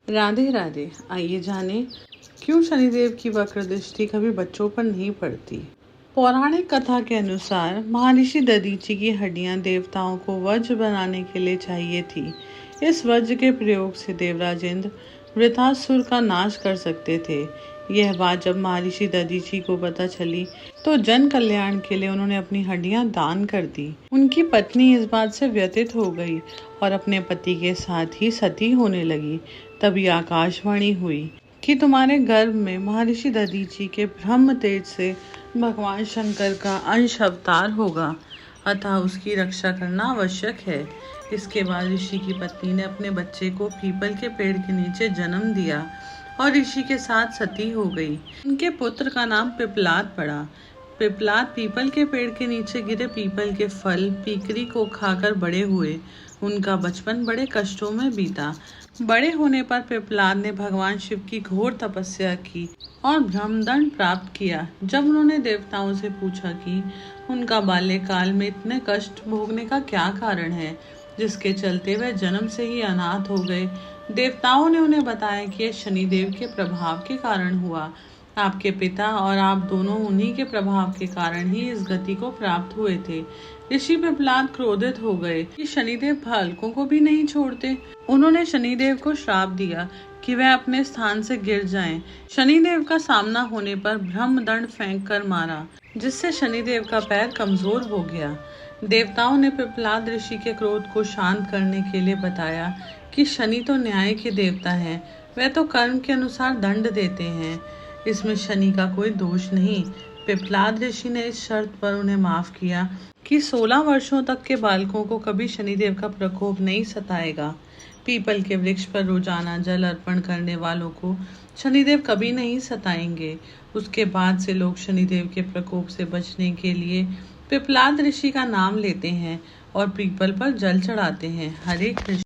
राधे राधे। आइए जाने क्यों शनिदेव की वक्र दृष्टि कभी बच्चों पर नहीं पड़ती। पौराणिक कथा के अनुसार महर्षि दधीचि की हड्डियां देवताओं को वज्र बनाने के लिए चाहिए थी। इस वज्र के प्रयोग से देवराज इंद्र वृत्रासुर का नाश कर सकते थे। यह बात जब महर्षि दधीचि को पता चली तो जन कल्याण के लिए उन्होंने अपनी हड्डियां दान कर दी। उनकी पत्नी इस बात से व्यथित हो गई और अपने पति के साथ ही सती होने लगी। तभी आकाशवाणी हुई कि तुम्हारे गर्भ में महर्षि दधीचि के ब्रह्म तेज से भगवान शंकर का अंश अवतार होगा, अतः उसकी रक्षा करना आवश्यक है। इसके बाद ऋषि की पत्नी ने अपने बच्चे को पीपल के पेड़ के नीचे जन्म दिया और ऋषि के साथ सती हो गई। उनके पुत्र का नाम पिपलाद पड़ा। पिपलाद पीपल के पेड़ के नीचे गिरे पीपल के फल पीकरी को खाकर बड़े हुए। उनका बचपन बड़े कष्टों में बीता। बड़े होने पर पिपलाद ने भगवान शिव की घोर तपस्या की और ब्रह्मदंड प्राप्त किया। जब उन्होंने देवताओं से पूछा कि उनका बाल्यकाल में इतने कष्ट भोगने का क्या कारण है, जिसके चलते वह जन्म से ही अनाथ हो गए, देवताओं ने उन्हें बताया कि यह शनिदेव के प्रभाव के कारण हुआ। आपके पिता और आप दोनों उन्हीं के प्रभाव के कारण ही इस गति को प्राप्त हुए थे। ऋषि पिपलाद क्रोधित हो गए कि शनिदेव बालकों को भी नहीं छोड़ते। उन्होंने शनिदेव को श्राप दिया कि वह अपने स्थान से गिर जाएं। शनिदेव का सामना होने पर ब्रह्मदंड फेंक कर मारा, जिससे शनिदेव का पैर कमजोर हो गया। देवताओं ने पिपलाद ऋषि के क्रोध को शांत करने के लिए बताया कि शनि तो न्याय के देवता हैं, वह तो कर्म के अनुसार दंड देते हैं, इसमें शनि का कोई दोष नहीं। पिपलाद ऋषि ने इस शर्त पर उन्हें माफ किया कि 16 वर्षों तक के बालकों को कभी शनिदेव का प्रकोप नहीं सताएगा। पीपल के वृक्ष पर रोजाना जल अर्पण करने वालों को शनिदेव कभी नहीं सताएंगे। उसके बाद से लोग शनिदेव के प्रकोप से बचने के लिए पिपलाद ऋषि का नाम लेते हैं और पीपल पर जल चढ़ाते हैं। हरे कृष्ण।